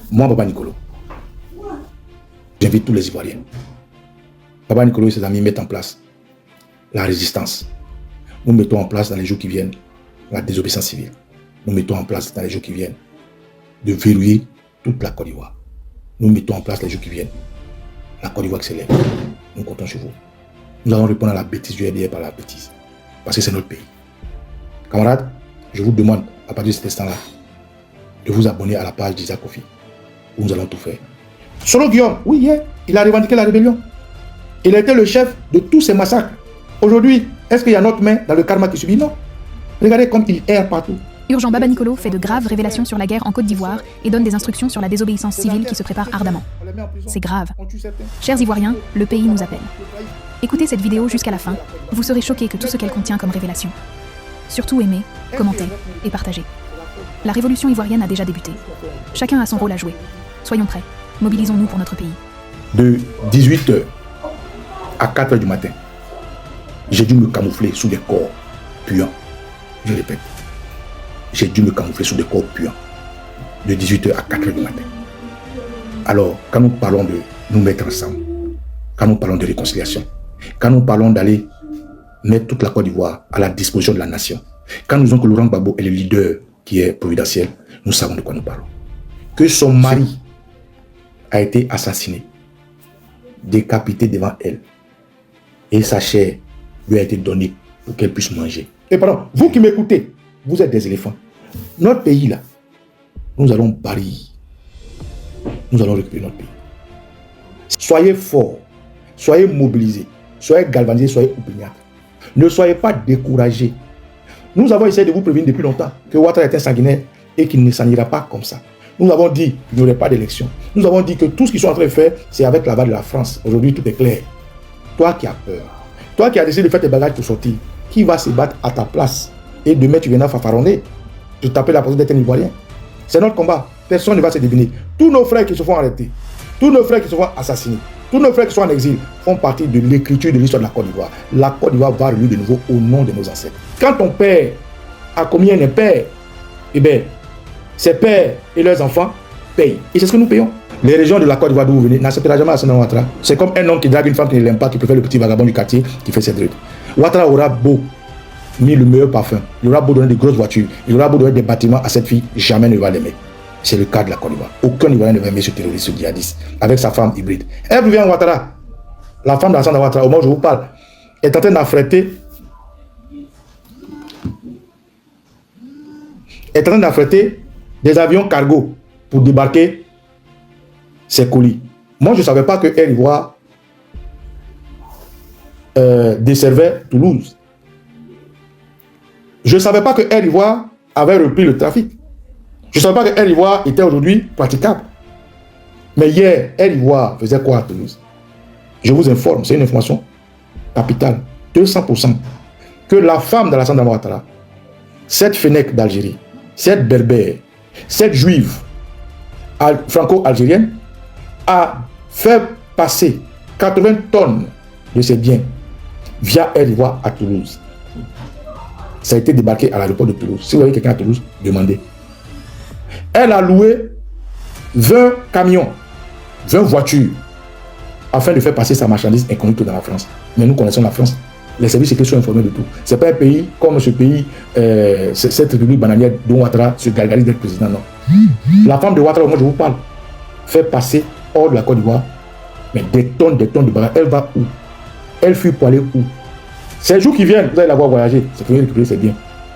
Moi, Baba Nicolo, j'invite tous les Ivoiriens. Baba Nicolo et ses amis mettent en place la résistance. Nous mettons en place dans les jours qui viennent la désobéissance civile. Nous mettons en place dans les jours qui viennent de verrouiller toute la Côte d'Ivoire. Nous mettons en place les jours qui viennent la Côte d'Ivoire qui s'élève. Nous comptons sur vous. Nous allons répondre à la bêtise du RDR par la bêtise. Parce que c'est notre pays. Camarades, je vous demande à partir de cet instant-là de vous abonner à la page d'Isaac Kofi où nous allons tout faire. Solo Guillaume, oui, hier, il a revendiqué la rébellion. Il a été le chef de tous ces massacres. Aujourd'hui, est-ce qu'il y a notre main dans le karma qui subit? Non. Regardez comme il erre partout. Urgent Baba Nicolo fait de graves révélations sur la guerre en Côte d'Ivoire et donne des instructions sur la désobéissance civile qui se prépare ardemment. C'est grave. Chers Ivoiriens, le pays nous appelle. Écoutez cette vidéo jusqu'à la fin, vous serez choqués que tout ce qu'elle contient comme révélation. Surtout aimez, commentez et partagez. La révolution ivoirienne a déjà débuté. Chacun a son rôle à jouer. Soyons prêts, mobilisons-nous pour notre pays. De 18h à 4h du matin, j'ai dû me camoufler sous des corps puants. Je répète, j'ai dû me camoufler sous des corps puants. De 18h à 4h du matin. Alors, quand nous parlons de nous mettre ensemble, quand nous parlons de réconciliation, quand nous parlons d'aller mettre toute la Côte d'Ivoire à la disposition de la nation, quand nous disons que Laurent Gbagbo est le leader qui est providentiel, nous savons de quoi nous parlons. Que son mari a été assassiné, décapité devant elle, et sa chair lui a été donnée pour qu'elle puisse manger. Et pardon, vous qui m'écoutez, vous êtes des éléphants. Notre pays là, nous allons barrer. Nous allons récupérer notre pays. Soyez forts, soyez mobilisés, soyez galvanisés, soyez opiniâtres. Ne soyez pas découragés. Nous avons essayé de vous prévenir depuis longtemps que Ouattara est un sanguinaire et qu'il ne s'en ira pas comme ça. Nous avons dit qu'il n'y aurait pas d'élection. Nous avons dit que tout ce qu'ils sont en train de faire, c'est avec l'aval de la France. Aujourd'hui, tout est clair. Toi qui as peur, toi qui as décidé de faire tes bagages pour sortir, qui va se battre à ta place? Et demain, tu viendras fanfaronner. Tu t'appelles la position d'être un Ivoirien. C'est notre combat. Personne ne va se deviner. Tous nos frères qui se font arrêter, tous nos frères qui se font assassiner, tous nos frères qui sont en exil font partie de l'écriture de l'histoire de la Côte d'Ivoire. La Côte d'Ivoire va revenir de nouveau au nom de nos ancêtres. Quand ton père a commis un impair, eh bien, ses pères et leurs enfants payent. Et c'est ce que nous payons. Les régions de la Côte d'Ivoire d'où vous venez n'accepteront jamais Alassane Ouattara. C'est comme un homme qui drague une femme qui ne l'aime pas, qui préfère le petit vagabond du quartier, qui fait ses trucs. Ouattara aura beau mis le meilleur parfum, il aura beau donner des grosses voitures, il aura beau donner des bâtiments à cette fille, jamais ne va l'aimer. C'est le cas de la Côte d'Ivoire. Aucun Ivoirien ne va aimer ce terroriste, ce djihadiste, avec sa femme hybride. Elle vient Ouattara, la femme d'Alassane Ouattara, au moment où je vous parle, est en train d'affréter des avions cargo pour débarquer ses colis. Moi, je ne savais pas que Air Ivoire desservait Toulouse. Je ne savais pas que Air Ivoire avait repris le trafic. Je ne savais pas que Air Ivoire était aujourd'hui praticable. Mais hier, Air Ivoire faisait quoi à Toulouse? Je vous informe, c'est une information capitale, 200%, que la femme d'Alassane Ouattara, cette Fennec d'Algérie, cette berbère, cette juive franco-algérienne, a fait passer 80 tonnes de ses biens via Air Ivoire à Toulouse. Ça a été débarqué à l'aéroport de Toulouse. Si vous avez quelqu'un à Toulouse, demandez. Elle a loué 20 camions, 20 voitures, afin de faire passer sa marchandise incognito dans la France. Mais nous connaissons la France. Les services secrets sont informés de tout. Ce n'est pas un pays comme ce pays, cette république bananière dont Ouattara se gargarise d'être président, non. La femme de Ouattara, au moment où je vous parle, fait passer hors de la Côte d'Ivoire, mais des tonnes de bagages. Elle va où? Elle fuit pour aller où? Ces jours qui viennent, vous allez la voir voyager. C'est pour récupérer ses biens.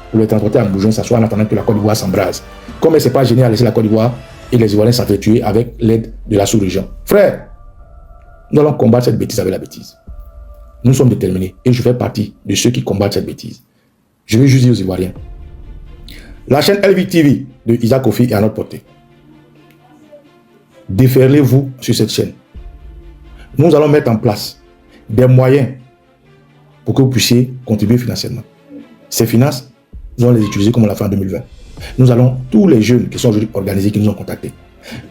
Pour les transporter à Mboujon, s'asseoir en attendant que la Côte d'Ivoire s'embrase. Comme elle ne s'est pas gênée à laisser la Côte d'Ivoire et les Ivoiriens s'entretuer avec l'aide de la sous-région. Frère, nous allons combattre cette bêtise avec la bêtise. Nous sommes déterminés et je fais partie de ceux qui combattent cette bêtise. Je veux juste dire aux Ivoiriens, la chaîne LVTV de Isaac Kofi est à notre portée. Déferlez-vous sur cette chaîne. Nous allons mettre en place des moyens pour que vous puissiez contribuer financièrement. Ces finances, nous allons les utiliser comme on l'a fait en 2020. Nous allons, tous les jeunes qui sont aujourd'hui organisés, qui nous ont contactés,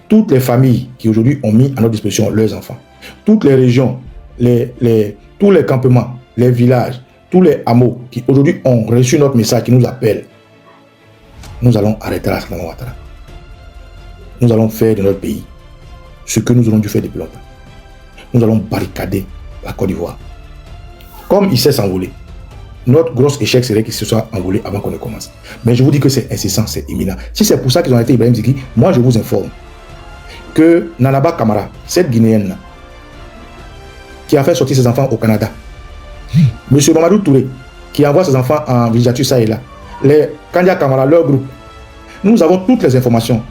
toutes les familles qui aujourd'hui ont mis à notre disposition leurs enfants, toutes les régions, tous les campements, les villages, tous les hameaux qui aujourd'hui ont reçu notre message, qui nous appellent, nous allons arrêter Alassane Ouattara. nous allons faire de notre pays ce que nous aurons dû faire depuis longtemps. Nous allons barricader la Côte d'Ivoire. Comme il sait s'envoler, notre gros échec serait qu'il se soit envolé avant qu'on ne commence. Mais je vous dis que c'est incessant, c'est imminent. Si c'est pour ça qu'ils ont arrêté Ibrahim Ziki, moi je vous informe que Nanaba Kamara, cette Guinéenne qui a fait sortir ses enfants au Canada, Monsieur Mamadou Touré, qui envoie ses enfants en villégiature ça et là, les Kandia Kamara, leur groupe, nous avons toutes les informations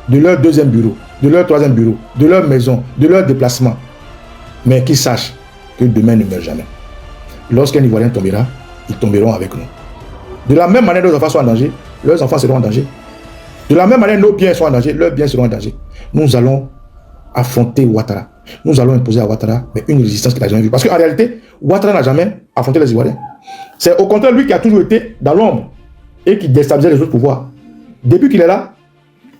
de leur deuxième bureau, de leur troisième bureau, de leur maison, de leur déplacement. Mais qu'ils sachent que demain ne meurt jamais. Lorsqu'un Ivoirien tombera, ils tomberont avec nous. De la même manière, nos enfants sont en danger, leurs enfants seront en danger. De la même manière, nos biens sont en danger, leurs biens seront en danger. Nous allons affronter Ouattara. Nous allons imposer à Ouattara une résistance qu'il n'a jamais vue. Parce qu'en réalité, Ouattara n'a jamais affronté les Ivoiriens. C'est au contraire lui qui a toujours été dans l'ombre et qui déstabilisait les autres pouvoirs. Depuis qu'il est là,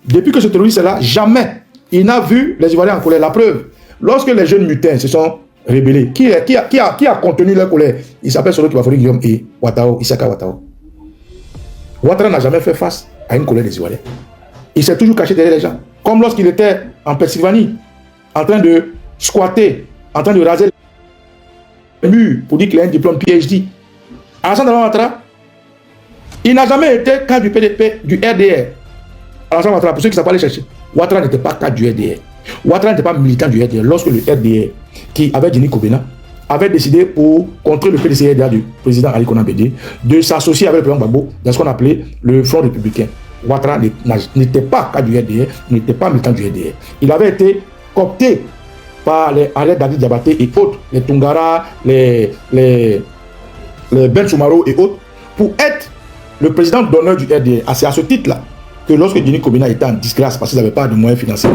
depuis que ce terroriste est là, jamais il n'a vu les Ivoiriens en colère. La preuve, lorsque les jeunes mutins se sont rébellés, qui a contenu leur colère? Il s'appelle Solo Kibafori Guillaume et Ouattao, Isaka Ouattao. Ouattara n'a jamais fait face à une colère des Ivoiriens. Il s'est toujours caché derrière les gens. Comme lorsqu'il était en Pennsylvanie, en train de squatter, en train de raser les murs pour dire qu'il a un diplôme PhD. Alassane Ouattara, il n'a jamais été cadre du PDP, du RDR. Alassane Ouattara, pour ceux qui ne savent pas aller chercher, Ouattara n'était pas cadre du RDR. Ouattara n'était pas militant du RDR. Lorsque le RDR, qui avait Denis Kobena, avait décidé pour contrer le PDC-RDA du président Ali Konan Bédé, de s'associer avec le président Gbagbo dans ce qu'on appelait le Front républicain. Ouattara n'était pas cadre du RDR, n'était pas militant du RDR. Il avait été coopté par les Arrêts David Diabaté et autres, les Tungara, les Ben Soumaro et autres, pour être le président d'honneur du RDR. C'est à ce titre-là que lorsque Denis Kobena était en disgrâce parce qu'il n'avait pas de moyens financiers,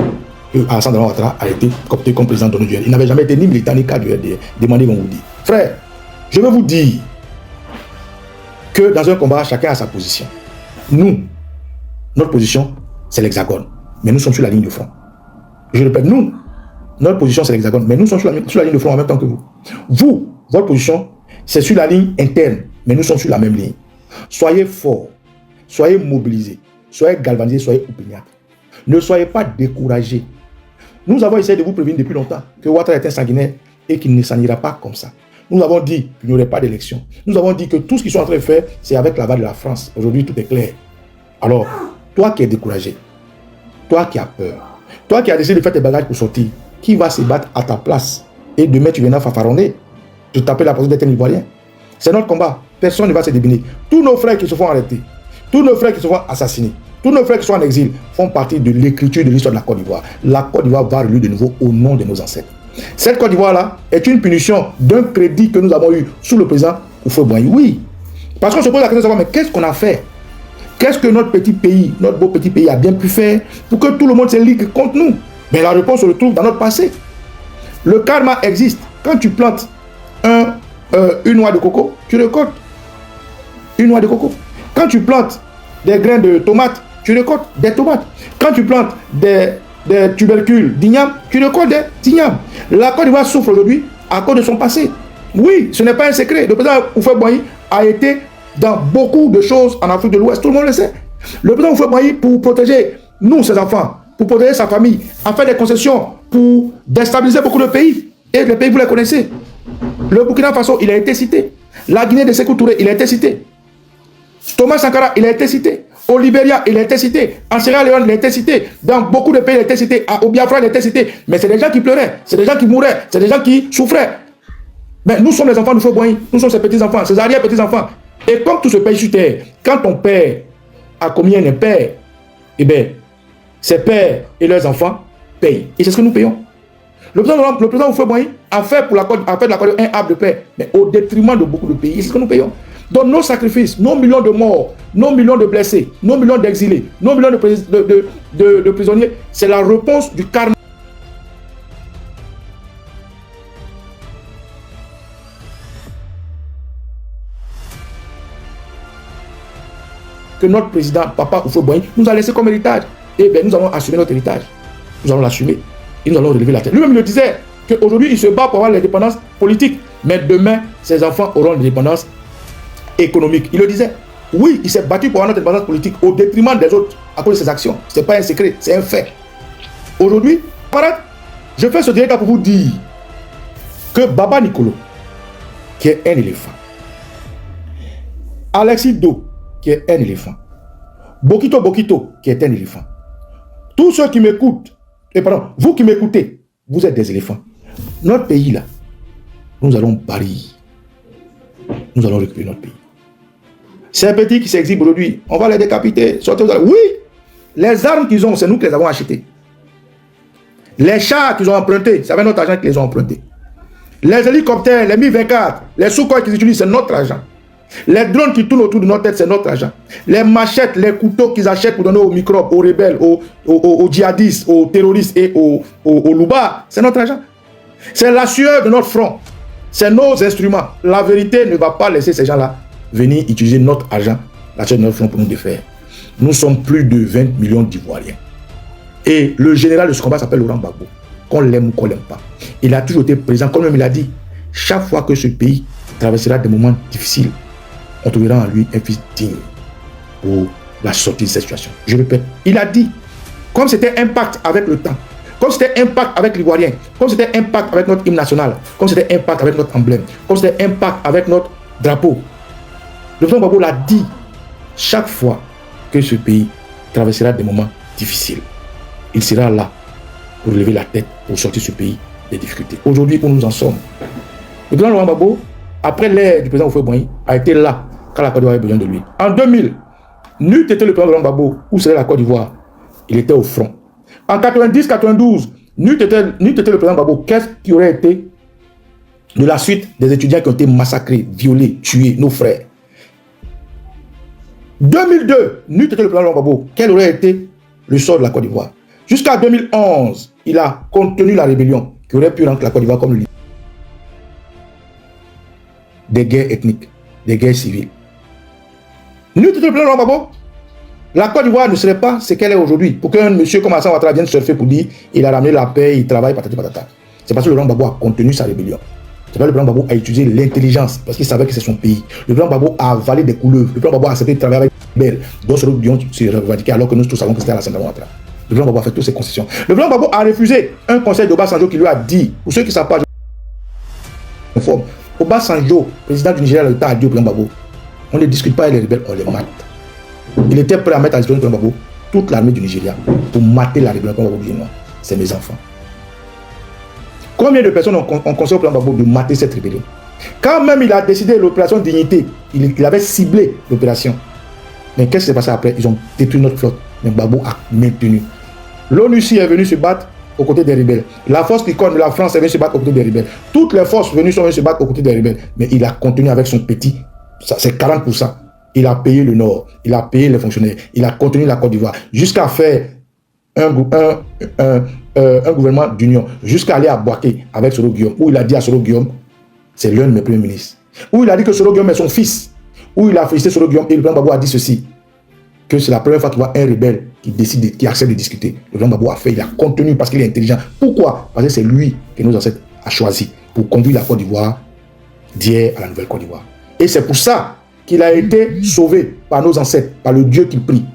Alassane Ouattara a été coopté comme président d'honneur du RDR. Il n'avait jamais été ni militant ni cadre du RDR. Demandez, on vous dit. Frère, je veux vous dire que dans un combat, chacun a sa position. Nous, notre position, c'est l'Hexagone. Mais nous sommes sur la ligne de front. Je répète, nous, notre position, c'est l'Hexagone. Mais nous sommes sur la ligne de front en même temps que vous. Vous, votre position, c'est sur la ligne interne. Mais nous sommes sur la même ligne. Soyez forts. Soyez mobilisés. Soyez galvanisés. Soyez opiniâtres. Ne soyez pas découragés. Nous avons essayé de vous prévenir depuis longtemps que Ouattara est un sanguinaire et qu'il ne s'en ira pas comme ça. Nous avons dit qu'il n'y aurait pas d'élection. Nous avons dit que tout ce qu'ils sont en train de faire, c'est avec l'aval de la France. Aujourd'hui, tout est clair. Alors, toi qui es découragé, toi qui as peur, toi qui as décidé de faire tes bagages pour sortir, qui va se battre à ta place? Et demain, tu viendras fanfaronner, te taper la position d'être un Ivoirien. C'est notre combat. Personne ne va se débiner. Tous nos frères qui se font arrêter, tous nos frères qui se font assassiner, tous nos frères qui sont en exil font partie de l'écriture de l'histoire de la Côte d'Ivoire. La Côte d'Ivoire va relire de nouveau au nom de nos ancêtres. Cette Côte d'Ivoire-là est une punition d'un crédit que nous avons eu sous le président Houphouët-Boigny. Oui. Parce qu'on se pose la question de savoir, mais qu'est-ce qu'on a fait? Qu'est-ce que notre petit pays, notre beau petit pays a bien pu faire pour que tout le monde se ligue contre nous? Mais la réponse se retrouve dans notre passé. Le karma existe. Quand tu plantes une noix de coco, tu récoltes une noix de coco. Quand tu plantes des grains de tomates, tu récoltes des tomates. Quand tu plantes des tubercules d'igname, tu récoltes des ignames. La Côte d'Ivoire souffre aujourd'hui à cause de son passé. Oui, ce n'est pas un secret. Le président Houphouët-Boigny a été dans beaucoup de choses en Afrique de l'Ouest. Tout le monde le sait. Le président Houphouët-Boigny, pour protéger nous, ses enfants, pour protéger sa famille, a fait des concessions pour déstabiliser beaucoup de pays. Et les pays, vous les connaissez. Le Burkina Faso, il a été cité. La Guinée de Sékou Touré, il a été cité. Thomas Sankara, il a été cité. Au Libéria, il a été cité. En Sierra Leone, il a été cité. Dans beaucoup de pays, il a été cité. Au Biafra, il a été cité. Mais c'est des gens qui pleuraient. C'est des gens qui mouraient. C'est des gens qui souffraient. Mais nous sommes les enfants de Houphouët-Boigny. Nous sommes ses petits-enfants, ses arrière-petits-enfants. Et comme tout se paye sur terre, quand ton père a commis un impair, eh bien, ses pères et leurs enfants payent. Et c'est ce que nous payons. Le président Houphouët-Boigny a fait de la Côte un havre de paix, mais au détriment de beaucoup de pays. Et c'est ce que nous payons. Donc nos sacrifices, nos millions de morts, nos millions de blessés, nos millions d'exilés, nos millions de prisonniers, c'est la réponse du karma. Que notre président, Papa Houphouët-Boigny, nous a laissé comme héritage. Et bien nous allons assumer notre héritage. Nous allons l'assumer. Et nous allons relever la tête. Lui-même le disait qu'aujourd'hui il se bat pour avoir l'indépendance politique. Mais demain, ses enfants auront l'indépendance économique. Il le disait. Oui, il s'est battu pour avoir notre indépendance politique au détriment des autres à cause de ses actions. Ce n'est pas un secret, c'est un fait. Aujourd'hui, je fais ce direct pour vous dire que Baba Nicolo, qui est un éléphant, Alexis Do, qui est un éléphant, Bokito Bokito, qui est un éléphant, tous ceux qui m'écoutent, et pardon, vous qui m'écoutez, vous êtes des éléphants. Notre pays là, nous allons barrer. Nous allons récupérer notre pays. Ces petits qui s'exhibent aujourd'hui, on va les décapiter. Oui, les armes qu'ils ont, c'est nous qui les avons achetées. Les chars qu'ils ont empruntés, c'est avec notre argent qu'ils les ont empruntés. Les hélicoptères, les Mi-24, les Sukhoi qu'ils utilisent, c'est notre argent. Les drones qui tournent autour de notre tête, c'est notre argent. Les machettes, les couteaux qu'ils achètent pour donner aux microbes, aux rebelles, aux djihadistes, aux terroristes et aux loubards, c'est notre argent. C'est la sueur de notre front. C'est nos instruments. La vérité ne va pas laisser ces gens-là venir utiliser notre argent, la sueur de notre front pour nous défaire. Nous sommes plus de 20 millions d'Ivoiriens. Et le général de ce combat s'appelle Laurent Gbagbo. Qu'on l'aime ou qu'on l'aime pas. Il a toujours été présent, comme il a dit. Chaque fois que ce pays traversera des moments difficiles, on trouvera en lui un fils digne pour la sortie de cette situation. Je répète, il a dit, comme c'était impact avec le temps, comme c'était impact avec l'Ivoirien, comme c'était impact avec notre hymne national, comme c'était impact avec notre emblème, comme c'était impact avec notre drapeau. Le président Gbagbo l'a dit, chaque fois que ce pays traversera des moments difficiles, il sera là pour lever la tête, pour sortir ce pays des difficultés. Aujourd'hui, où nous en sommes, le président Laurent Gbagbo, après l'ère du président Houphouët-Boigny, a été là quand la Côte d'Ivoire avait besoin de lui. En 2000, n'eût été le président Laurent Gbagbo, où serait la Côte d'Ivoire? Il était au front. En 90-92, n'eût été le président Gbagbo, qu'est-ce qui aurait été de la suite des étudiants qui ont été massacrés, violés, tués, nos frères? 2002, n'eût été le président Laurent Gbagbo, quel aurait été le sort de la Côte d'Ivoire? Jusqu'à 2011, il a contenu la rébellion qui aurait pu rendre la Côte d'Ivoire comme le Liban. Des guerres ethniques, des guerres civiles. N'eût été le président Laurent Gbagbo, la Côte d'Ivoire ne serait pas ce qu'elle est aujourd'hui. Pour qu'un monsieur comme Alassane Ouattara vienne surfer pour dire il a ramené la paix, il travaille, patati patata. C'est parce que le Laurent Gbagbo a contenu sa rébellion. C'est parce que le président Gbagbo a utilisé l'intelligence parce qu'il savait que c'est son pays. Le président Gbagbo a avalé des couleuvres. Le président Gbagbo a accepté de travailler avec Belle, dont Soro Guillon s'est revendiqué alors que nous tous savons que c'était Alassane Ouattara. Le président Gbagbo a fait toutes ces concessions. Le président Gbagbo a refusé un conseil d'Obasanjo qui lui a dit, pour ceux qui ne savent pas, je informe, Obasanjo, président du Nigeria, le temps a dit au président Gbagbo, on ne discute pas avec les rebelles, on les mate. Il était prêt à mettre à disposition de Gbagbo toute l'armée du Nigeria pour mater la rébellion Gbagbo. C'est mes enfants. Combien de personnes ont conseillé au président Gbagbo de mater cette rébellion? Quand même il a décidé l'opération Dignité, il avait ciblé l'opération. Mais qu'est-ce qui s'est passé après? Ils ont détruit notre flotte. Mais Gbagbo a maintenu. L'ONUCI est venu se battre aux côtés des rebelles. La force Picon de la France est venue se battre aux côtés des rebelles. Toutes les forces venues sont venues se battre aux côtés des rebelles. Mais il a continué avec son petit, c'est 40%. Il a payé le Nord, il a payé les fonctionnaires, il a continué la Côte d'Ivoire, jusqu'à faire un gouvernement d'union, jusqu'à aller à Boaké avec Soro Guillaume, où il a dit à Soro Guillaume, c'est l'un de mes premiers ministres, où il a dit que Soro Guillaume est son fils, où il a félicité Soro Guillaume, et le président Gbagbo a dit ceci, que c'est la première fois qu'il voit un rebelle qui décide, qui accepte de discuter. Le président Gbagbo a fait, il a contenu parce qu'il est intelligent. Pourquoi? Parce que c'est lui que nos ancêtres ont choisi pour conduire la Côte d'Ivoire d'hier à la nouvelle Côte d'Ivoire. Et c'est pour ça qu'il a été sauvé par nos ancêtres, par le Dieu qu'il prie.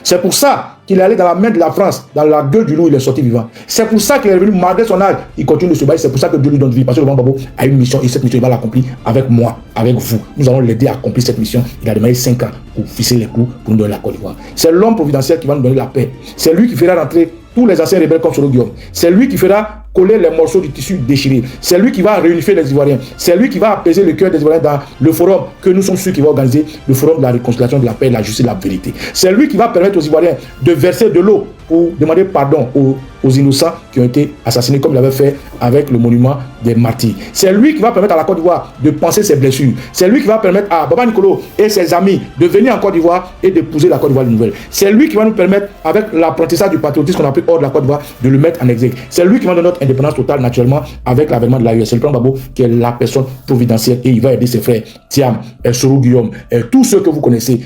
C'est pour ça qu'il est allé dans la main de la France, dans la gueule du loup, il est sorti vivant. C'est pour ça qu'il est revenu malgré son âge, il continue de se battre. C'est pour ça que Dieu lui donne vie. Parce que le Gbagbo a une mission et cette mission, il va l'accomplir avec moi, avec vous. Nous allons l'aider à accomplir cette mission. Il a demandé 5 ans pour fisser les coups, pour nous donner la Côte d'Ivoire. C'est l'homme providentiel qui va nous donner la paix. C'est lui qui fera rentrer tous les anciens rebelles comme Soro Guillaume. C'est lui qui fera coller les morceaux du tissu déchiré. C'est lui qui va réunifier les Ivoiriens. C'est lui qui va apaiser le cœur des Ivoiriens dans le forum que nous sommes sûrs qui va organiser, le forum de la réconciliation, de la paix, de la justice, de la vérité. C'est lui qui va permettre aux Ivoiriens de verser de l'eau pour demander pardon aux innocents qui ont été assassinés comme il avait fait avec le monument des martyrs. C'est lui qui va permettre à la Côte d'Ivoire de penser ses blessures. C'est lui qui va permettre à Baba Nicolo et ses amis de venir en Côte d'Ivoire et d'épouser la Côte d'Ivoire nouvelle. C'est lui qui va nous permettre, avec l'apprentissage du patriotisme qu'on a pris hors de la Côte d'Ivoire, de le mettre en exergue. C'est lui qui va donner notre indépendance totale naturellement avec l'avènement de l'AES. C'est le président Gbagbo qui est la personne providentielle et il va aider ses frères Thiam, Soro Guillaume, tous ceux que vous connaissez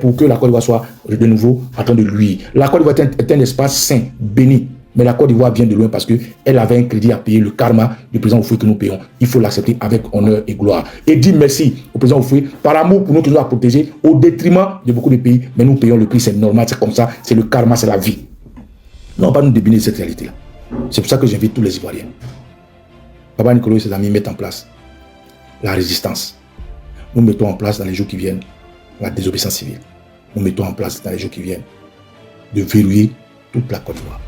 pour que la Côte d'Ivoire soit de nouveau en train de lui. La Côte d'Ivoire est un espace saint, béni. Mais la Côte d'Ivoire vient de loin parce qu'elle avait un crédit à payer, le karma du président Houphouët que nous payons. Il faut l'accepter avec honneur et gloire. Et dire merci au président Houphouët par amour pour nous qui nous a protégés au détriment de beaucoup de pays. Mais nous payons le prix, c'est normal, c'est comme ça, c'est le karma, c'est la vie. Non, pas nous débiner cette réalité-là. C'est pour ça que j'invite tous les Ivoiriens. Baba Nicolas et ses amis mettent en place la résistance. Nous mettons en place dans les jours qui viennent la désobéissance civile. Nous mettons en place dans les jours qui viennent de verrouiller toute la Côte d'Ivoire.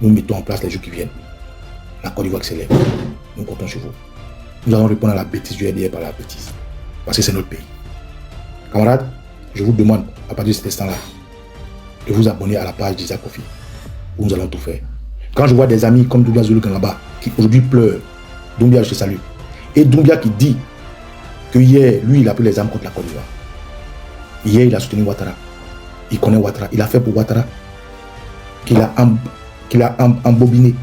Nous mettons en place les jours qui viennent. La Côte d'Ivoire s'élève. Nous comptons sur vous. Nous allons répondre à la bêtise du RDR par la bêtise. Parce que c'est notre pays. Camarades, je vous demande, à partir de cet instant-là, de vous abonner à la page d'Isaac Kofi, où nous allons tout faire. Quand je vois des amis comme Doumbia Zulu Kangaba, qui aujourd'hui pleurent, Doumbia, je te salue. Et Doumbia qui dit que hier, lui, il a pris les armes contre la Côte d'Ivoire. Hier, il a soutenu Ouattara. Il connaît Ouattara. Il a fait pour Ouattara qu'il a embobiné,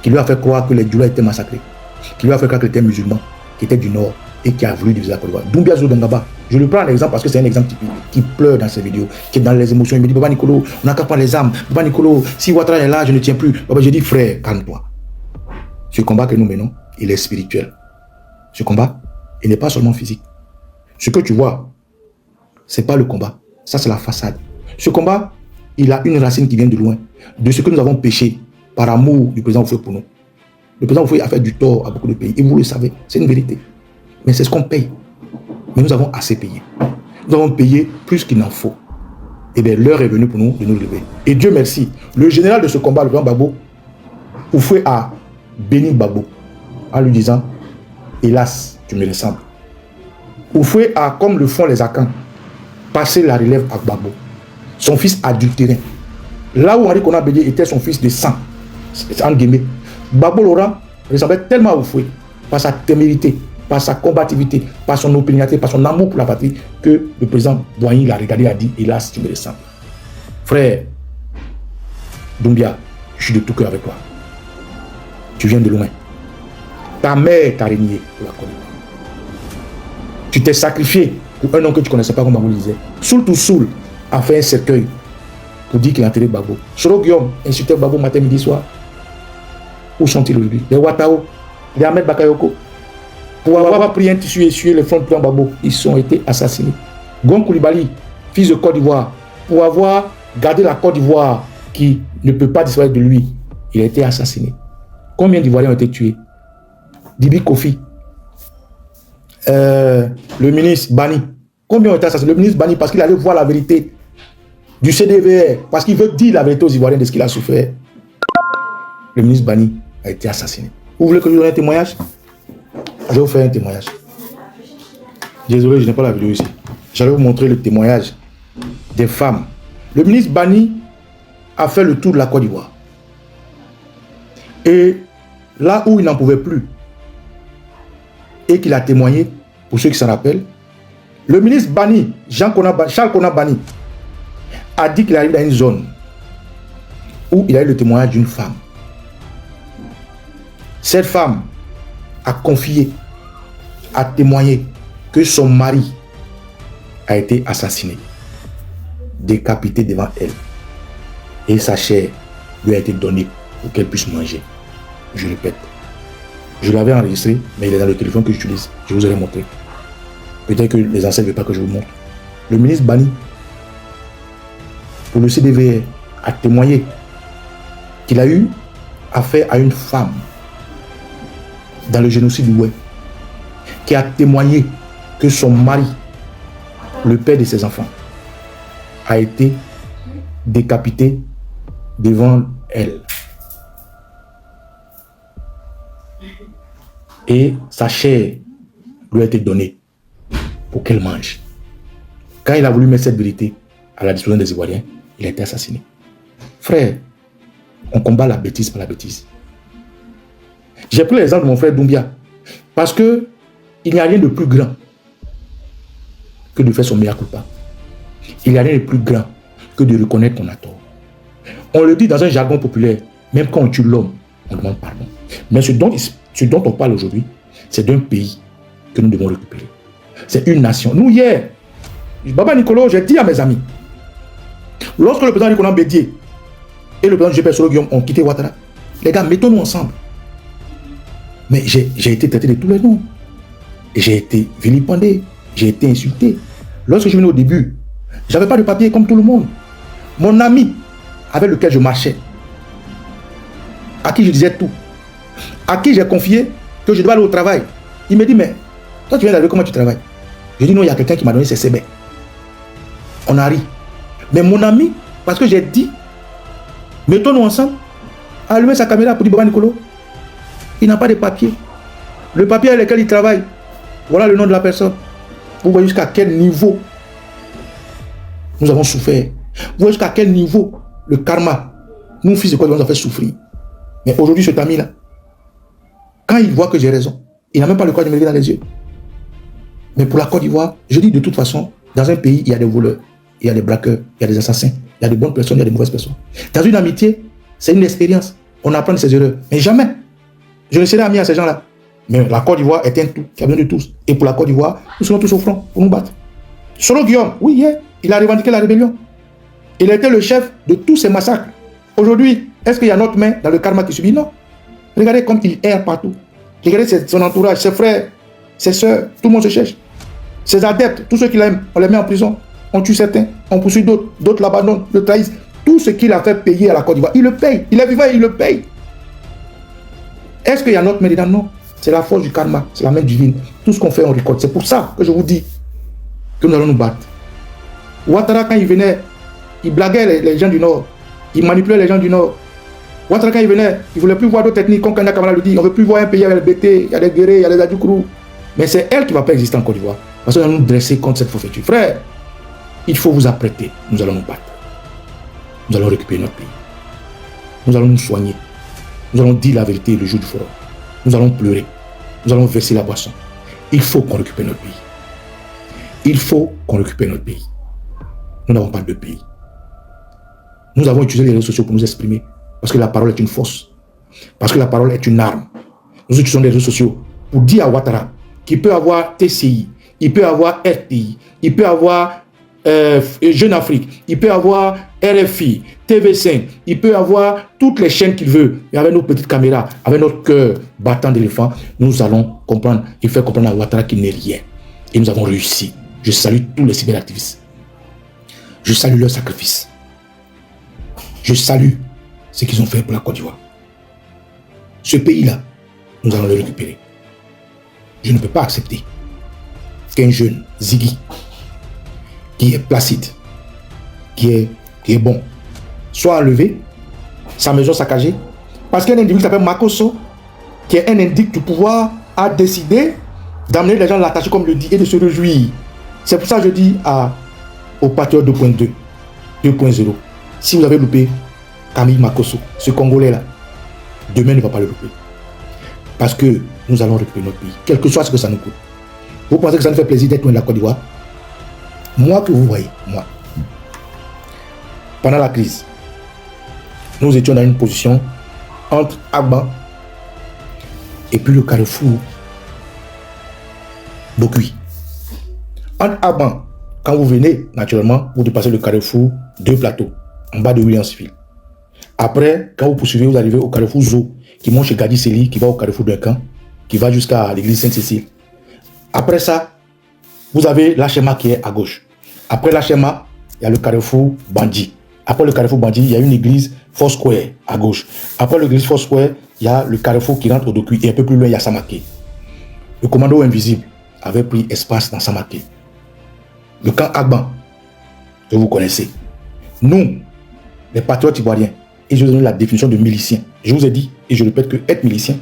qui lui a fait croire que les Djoula étaient massacrés, qui lui a fait croire qu'il était musulman, qui était du Nord et qui a voulu diviser la Côte d'Ivoire. Doumbia Zulu Kangaba, je le prends en exemple parce que c'est un exemple typique, qui pleure dans ses vidéos, qui est dans les émotions. Il me dit, Baba Nicolo, on n'a qu'à prendre les armes. Baba Nicolo, si Ouattara est là, je ne tiens plus. Baba, je dis, frère, calme-toi. Ce combat que nous menons, il est spirituel. Ce combat, il n'est pas seulement physique. Ce que tu vois, ce n'est pas le combat. Ça, c'est la façade. Ce combat, il a une racine qui vient de loin, de ce que nous avons péché par amour du président Oufoué pour nous. Le président Oufoué a fait du tort à beaucoup de pays. Et vous le savez, c'est une vérité. Mais c'est ce qu'on paye. Mais nous avons assez payé. Nous avons payé plus qu'il n'en faut. Et bien, l'heure est venue pour nous de nous lever. Et Dieu merci, le général de ce combat, le président Gbagbo, Oufoué a béni Gbagbo en lui disant, hélas, tu me ressembles. Oufoué a, comme le font les Akans, passé la relève à Gbagbo, son fils adultéré. Là où Henri Konan Bédié était son fils de sang, en guillemets, Gbagbo Laurent ressemblait tellement à Oufoué, par sa témérité, par sa combativité, par son opiniâtreté, par son amour pour la patrie, que le président Boigny l'a regardé et a dit, hélas, tu me ressembles. Frère Doumbia, je suis de tout cœur avec toi. Tu viens de loin. Ta mère t'a régné pour la Côte d'Ivoire. Tu t'es sacrifié pour un homme que tu ne connaissais pas, comme Gbagbo disait. Soul to Soul a fait un cercueil pour dire qu'il a enterré Gbagbo. Soro Guillaume insultait Gbagbo matin, midi, soir. Où sont-ils aujourd'hui? Les Ouattao, les Ahmed Bakayoko, pour avoir pris un tissu et essuyer le front de plan Gbagbo, ils ont été assassinés. Gon Koulibaly, fils de Côte d'Ivoire, pour avoir gardé la Côte d'Ivoire qui ne peut pas disparaître de lui, il a été assassiné. Combien d'Ivoiriens ont été tués? Dibi Kofi, le ministre Bani, combien ont été assassinés? Le ministre Bani, parce qu'il allait voir la vérité du CDVR, parce qu'il veut dire la vérité aux Ivoiriens de ce qu'il a souffert. Le ministre Bani a été assassiné. Vous voulez que je vous donne un témoignage? Je vais vous faire un témoignage. Désolé, je n'ai pas la vidéo ici. J'allais vous montrer le témoignage des femmes. Le ministre Bani a fait le tour de la Côte d'Ivoire. Et là où il n'en pouvait plus, et qu'il a témoigné, pour ceux qui s'en rappellent, le ministre Bani, Charles Konan Bani, a dit qu'il arrive dans une zone où il a eu le témoignage d'une femme. Cette femme a confié, a témoigné que son mari a été assassiné, décapité devant elle. Et sa chair lui a été donnée pour qu'elle puisse manger. Je répète, je l'avais enregistré, mais il est dans le téléphone que j'utilise. Je vous aurais montré. Peut-être que les ancêtres ne veulent pas que je vous montre. Le ministre Bani, pour le CDVR, a témoigné qu'il a eu affaire à une femme dans le génocide du Oué, qui a témoigné que son mari, le père de ses enfants, a été décapité devant elle. Et sa chair lui a été donnée pour qu'elle mange. Quand il a voulu mettre cette vérité à la disposition des Ivoiriens, il a été assassiné. Frère, on combat la bêtise par la bêtise. J'ai pris l'exemple de mon frère Doumbia, parce que il n'y a rien de plus grand que de faire son mea culpa. Il n'y a rien de plus grand que de reconnaître qu'on a tort. On le dit dans un jargon populaire, même quand on tue l'homme, on demande pardon. Mais ce dont on parle aujourd'hui, c'est d'un pays que nous devons récupérer. C'est une nation. Nous, hier, Baba Nicolas, j'ai dit à mes amis, lorsque le président Konan Bédié et le président GP Soro Guillaume ont quitté Ouattara, les gars, mettons-nous ensemble. Mais j'ai été traité de tous les noms. J'ai été vilipendé, j'ai été insulté. Lorsque je venais au début, je n'avais pas de papier comme tout le monde. Mon ami avec lequel je marchais à qui je disais tout, à qui j'ai confié que je dois aller au travail. Il me dit, mais toi tu viens d'arriver, comment tu travailles? Je dis, non, il y a quelqu'un qui m'a donné ses CB. On a ri. Mais mon ami, parce que j'ai dit, mettons-nous ensemble, a allumé sa caméra pour dire, Baba Nicolo, il n'a pas de papier. Le papier avec lequel il travaille, voilà le nom de la personne. Vous voyez jusqu'à quel niveau nous avons souffert. Vous voyez jusqu'à quel niveau le karma, nous, fils de quoi, nous a fait souffrir. Mais aujourd'hui, cet ami-là, quand il voit que j'ai raison, il n'a même pas le courage de me regarder dans les yeux. Mais pour la Côte d'Ivoire, je dis de toute façon, dans un pays, il y a des voleurs, il y a des braqueurs, il y a des assassins, il y a des bonnes personnes, il y a des mauvaises personnes. Dans une amitié, c'est une expérience. On apprend de ses erreurs. Mais jamais, je ne serai ami à ces gens-là. Mais la Côte d'Ivoire est un tout qui a besoin de tous. Et pour la Côte d'Ivoire, nous serons tous au front pour nous battre. Solo Guillaume, oui, hier, il a revendiqué la rébellion. Il était le chef de tous ces massacres. Aujourd'hui, est-ce qu'il y a notre main dans le karma qui subit? Non. Regardez comme il erre partout. Regardez son entourage, ses frères, ses soeurs, tout le monde se cherche. Ses adeptes, tous ceux qui l'aiment, on les met en prison. On tue certains, on poursuit d'autres, d'autres l'abandonnent, le trahissent. Tout ce qu'il a fait payer à la Côte d'Ivoire, il le paye. Il est vivant et il le paye. Est-ce qu'il y a notre main dedans? Non. C'est la force du karma, c'est la main divine. Tout ce qu'on fait, on récolte. C'est pour ça que je vous dis que nous allons nous battre. Ouattara, quand il venait, il blaguait les gens du Nord. Il manipulait les gens du Nord. Ouattara, quand il venait, il ne voulait plus voir d'autres ethnies. Comme Kanda Kamara le dit, on ne veut plus voir un pays avec les BT, il y a des guerriers, il y a des Adjoukrou. Mais c'est elle qui ne va pas exister en Côte d'Ivoire. Parce qu'on va nous dresser contre cette forfaiture. Frère, il faut vous apprêter. Nous allons nous battre. Nous allons récupérer notre pays. Nous allons nous soigner. Nous allons dire la vérité le jour du forum. Nous allons pleurer. Nous allons verser la boisson. Il faut qu'on récupère notre pays. Il faut qu'on récupère notre pays. Nous n'avons pas de pays. Nous avons utilisé les réseaux sociaux pour nous exprimer. Parce que la parole est une force. Parce que la parole est une arme. Nous utilisons les réseaux sociaux pour dire à Ouattara qu'il peut avoir TCI, il peut avoir RTI, il peut avoir Jeune Afrique, il peut avoir RFI, TV5, il peut avoir toutes les chaînes qu'il veut. Et avec nos petites caméras, avec notre cœur battant d'éléphant, nous allons comprendre et faire comprendre à Ouattara qu'il n'est rien. Et nous avons réussi. Je salue tous les cyberactivistes. Je salue leur sacrifice. Je salue ce qu'ils ont fait pour la Côte d'Ivoire. Ce pays-là, nous allons le récupérer. Je ne peux pas accepter qu'un jeune Ziggy, qui est placide, qui est bon, soit enlevé, sa maison saccagée, parce qu'un individu qui s'appelle Makosso, qui est un indique du pouvoir, a décidé d'amener les gens à l'attacher comme le dit et de se réjouir. C'est pour ça que je dis aux patriotes 2.2, 2.0, si vous avez loupé Camille Makosso, ce Congolais-là, demain ne va pas le louper. Parce que nous allons récupérer notre pays, quel que soit ce que ça nous coûte. Vous pensez que ça nous fait plaisir d'être loin de la Côte d'Ivoire? Moi que vous voyez, moi, pendant la crise, nous étions dans une position entre Agban et puis le carrefour Bokui. Entre Agban, quand vous venez, naturellement, vous dépassez le carrefour Deux Plateaux, en bas de Williamsville. Après, quand vous poursuivez, vous arrivez au carrefour Zo, qui monte chez Gadi Seli, qui va au carrefour d'un camp, qui va jusqu'à l'église Sainte-Cécile. Après ça, vous avez l'Achema qui est à gauche. Après l'Achema, il y a le carrefour Bandi. Après le carrefour Bandi, il y a une église Foursquare à gauche. Après l'église Foursquare, il y a le carrefour qui rentre au Dokui. Et un peu plus loin, il y a Samaké. Le commando invisible avait pris espace dans Samaké. Le camp Agban, que vous connaissez. Nous, les patriotes ivoiriens, et je vous donne la définition de milicien. Je vous ai dit, et je répète que être milicien,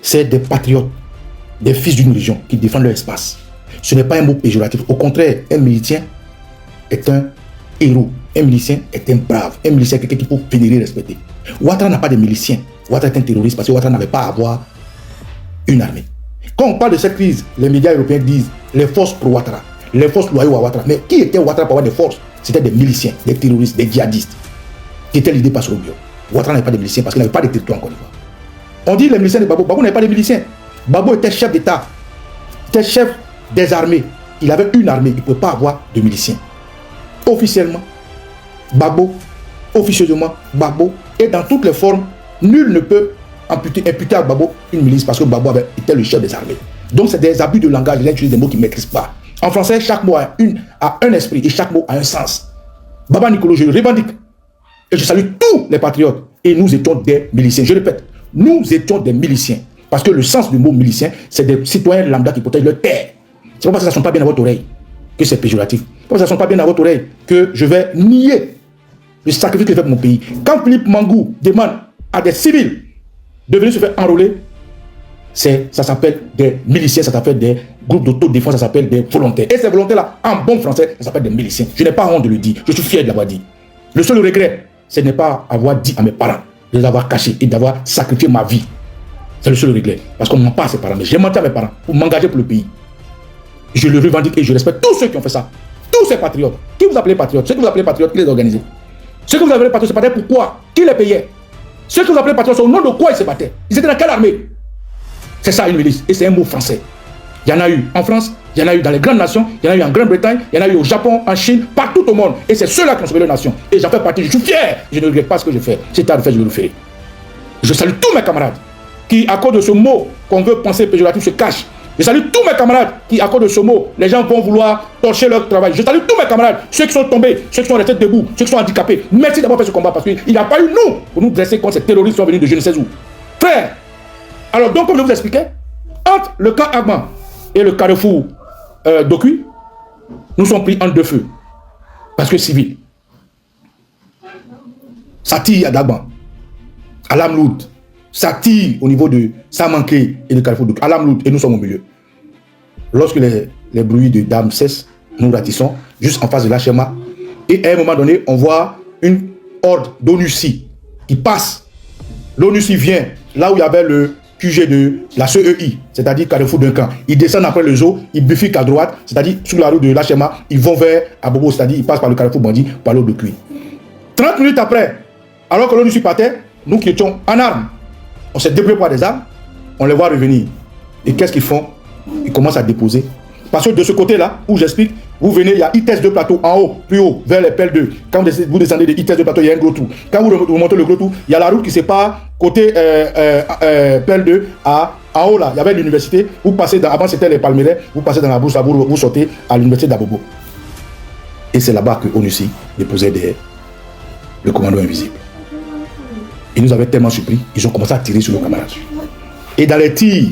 c'est des patriotes, des fils d'une religion qui défendent leur espace. Ce n'est pas un mot péjoratif. Au contraire, un milicien est un héros. Un milicien est un brave. Un milicien est quelqu'un qu'il faut vénérer et respecter. Ouattara n'a pas de milicien. Ouattara est un terroriste parce que Ouattara n'avait pas à avoir une armée. Quand on parle de cette crise, les médias européens disent les forces pro Ouattara, les forces loyaux à Ouattara. Mais qui était Ouattara pour avoir des forces? C'était des miliciens, des terroristes, des djihadistes qui étaient l'idée par Sorobio. Ouattara n'avait pas de miliciens parce qu'il n'avait pas de territoire en Côte d'Ivoire. On dit les miliciens de Babo. Babo n'avait pas de miliciens. Babo était chef d'État. Il était chef des armées. Il avait une armée. Il ne pouvait pas avoir de miliciens. Officiellement, Babo. Officieusement, Babo. Et dans toutes les formes, nul ne peut imputer à Babo une milice parce que Babo était le chef des armées. Donc c'est des abus de langage. Les gens utilisent des mots qu'ils ne maîtrisent pas. En français, chaque mot a un esprit et chaque mot a un sens. Baba Nicolo, je le revendique. Et je salue tous les patriotes et nous étions des miliciens. Je répète, nous étions des miliciens. Parce que le sens du mot milicien, c'est des citoyens lambda qui protègent leur terre. C'est pas parce que ça ne sonne pas bien à votre oreille que c'est péjoratif. C'est pas parce que ça ne sonne pas bien à votre oreille que je vais nier le sacrifice qu'il fait pour mon pays. Quand Philippe Mangou demande à des civils de venir se faire enrôler, ça s'appelle des miliciens, ça s'appelle des groupes d'autodéfense, ça s'appelle des volontaires. Et ces volontaires-là, en bon français, ça s'appelle des miliciens. Je n'ai pas honte de le dire, je suis fier de l'avoir dit. Le seul regret, ce n'est pas avoir dit à mes parents, de les avoir cachés et d'avoir sacrifié ma vie. C'est le seul regret. Parce qu'on ne ment pas à ses parents. Mais j'ai menti à mes parents pour m'engager pour le pays. Je le revendique et je respecte tous ceux qui ont fait ça. Tous ces patriotes. Qui vous appelez patriotes? Ceux que vous appelez patriotes, qui les organisait? Ceux que vous appelez patriotes, se battaient pourquoi? Qui les payait? Ceux que vous appelez patriotes, au nom de quoi ils se battaient? Ils étaient dans quelle armée? C'est ça une milice. Et c'est un mot français. Il y en a eu en France, il y en a eu dans les grandes nations, il y en a eu en Grande-Bretagne, il y en a eu au Japon, en Chine, partout au monde. Et c'est ceux-là qui ont sauvé leur nation. Et j'en fais partie, je suis fier. Je ne regrette pas ce que je fais. C'est à le faire, je le ferai. Je salue tous mes camarades qui, à cause de ce mot qu'on veut penser péjoratif, se cachent. Je salue tous mes camarades qui, à cause de ce mot, les gens vont vouloir torcher leur travail. Je salue tous mes camarades, ceux qui sont tombés, ceux qui sont restés debout, ceux qui sont handicapés. Merci d'avoir fait ce combat parce qu'il n'y a pas eu nous pour nous dresser contre ces terroristes qui sont venus de je ne sais où. Frère, alors donc comme je vous expliquais, entre le camp Agban et le carrefour d'Okui, nous sommes pris en deux feux. Parce que civil. Ça tire à Dagban, à Lamloud. Ça tire au niveau de Samanké et de Carrefour d'Okui, à Lamloud, et nous sommes au milieu. Lorsque les bruits de dames cessent, nous ratissons juste en face de l'HMA. Et à un moment donné, on voit une horde d'ONUCI qui passe. L'ONUCI vient là où il y avait le QG de la CEI, c'est-à-dire Carrefour d'un camp. Ils descendent après le zoo, ils bifurquent à droite, c'est-à-dire sur la route de l'HMA, ils vont vers Abobo, c'est-à-dire ils passent par le Carrefour Bandit, par l'eau de Cuy. 30 minutes après, alors que l'ONUCI partait, nous qui étions en armes, on s'est débrouillé par des armes, on les voit revenir. Et qu'est-ce qu'ils font? Ils commencent à déposer. Parce que de ce côté-là, où j'explique, vous venez, il y a ITES de plateau en haut, plus haut, vers les pelles 2. Quand vous descendez de ITES de plateau, il y a un gros trou. Quand vous montez le gros trou, il y a la route qui sépare côté pelle 2 en haut là. Il y avait l'université. Vous passez dans, avant c'était les Palmeraies, vous passez dans la bourse, vous sortez à l'université d'Abobo. Et c'est là-bas que ONUCI déposait le commando invisible. Ils nous avaient tellement surpris, ils ont commencé à tirer sur nos camarades. Et dans les tirs,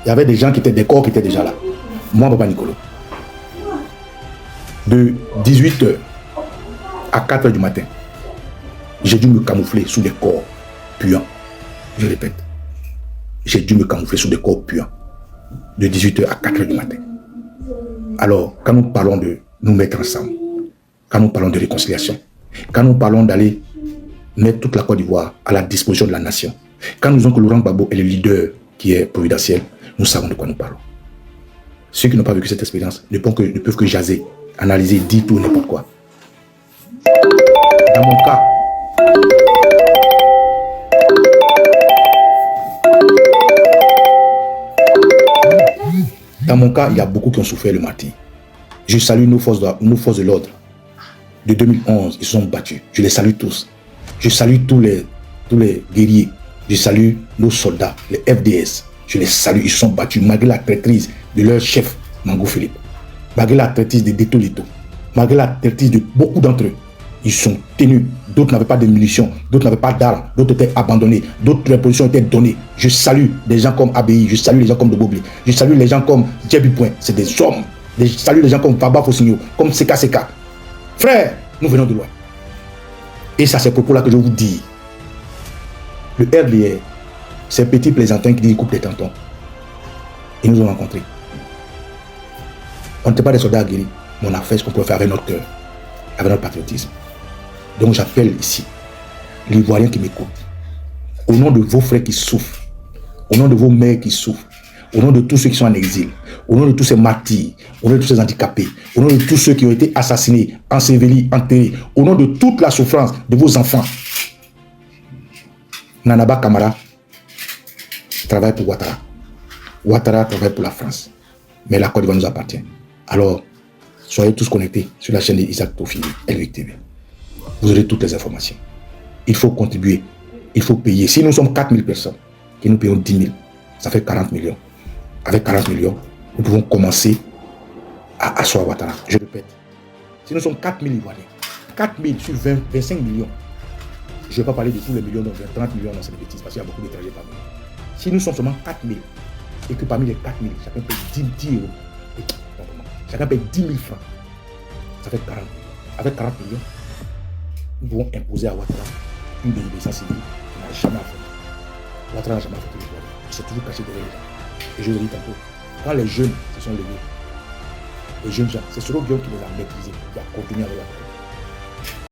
il y avait des gens qui étaient, des corps qui étaient déjà là. Moi, Papa Nicolo. De 18h à 4h du matin, j'ai dû me camoufler sous des corps puants. Je répète, j'ai dû me camoufler sous des corps puants. De 18h à 4h du matin. Alors, quand nous parlons de nous mettre ensemble, quand nous parlons de réconciliation, quand nous parlons d'aller mettre toute la Côte d'Ivoire à la disposition de la nation, quand nous disons que Laurent Gbagbo est le leader qui est providentiel, nous savons de quoi nous parlons. Ceux qui n'ont pas vécu cette expérience ne peuvent que jaser, analyser, dire tout n'importe quoi. Dans mon cas, il y a beaucoup qui ont souffert le martyre. Je salue nos forces de l'ordre. De 2011, ils se sont battus. Je les salue tous. Je salue tous les guerriers. Je salue nos soldats, les FDS. Je les salue. Ils se sont battus malgré la traîtrise de leur chef, Mangou Philippe. Malgré la traîtrise de Deto Lito. Malgré la traîtrise de beaucoup d'entre eux. Ils sont tenus. D'autres n'avaient pas de munitions. D'autres n'avaient pas d'armes. D'autres étaient abandonnés. D'autres positions étaient données. Je salue des gens comme ABI. Je salue les gens comme Dobobli. Je salue les gens comme Djebi Point. C'est des hommes. Je salue les gens comme Baba Fosigno. Comme Seka Seka. Frère, nous venons de loin. Et c'est à ces propos-là que je vous dis. Le RDR, ces petits plaisantins qui disent coupe les tantons. Ils nous ont rencontrés. On n'était pas des soldats aguerris, mais on a fait ce qu'on pouvait faire avec notre cœur, avec notre patriotisme. Donc j'appelle ici l'Ivoirien qui m'écoute, au nom de vos frères qui souffrent, au nom de vos mères qui souffrent, au nom de tous ceux qui sont en exil, au nom de tous ces martyrs, au nom de tous ces handicapés, au nom de tous ceux qui ont été assassinés, ensevelis, enterrés, au nom de toute la souffrance de vos enfants. Nanaba Kamara travaille pour Ouattara. Ouattara travaille pour la France. Mais la Côte d'Ivoire nous appartient. Alors, soyez tous connectés sur la chaîne d'Isaac Tofili, LVIC TV. Vous aurez toutes les informations. Il faut contribuer. Il faut payer. Si nous sommes 4000 personnes, et nous payons 10 000, ça fait 40 millions. Avec 40 millions, nous pouvons commencer à asseoir Ouattara. Je répète. Si nous sommes 4000 Ivoiriens, 4000 sur 25 millions, Je ne vais pas parler de tous les millions, donc 30 millions, non, c'est des bêtises, parce qu'il y a beaucoup d'étrangers parmi nous. Si nous sommes seulement 4 000, et que parmi les 4 000, chacun paye 10 euros, chacun paye 10 000 francs, ça fait 40 millions. Avec 40 millions, nous pouvons imposer à Ouattara une désobéissance civile qui n'a jamais affronté. Ouattara n'a jamais affronté le pouvoir. Il s'est toujours caché derrière les gens. Et je le dis tantôt, quand les jeunes se sont levés, les jeunes gens, c'est Soro Guillaume qui les a maîtrisés, qui a continué avec la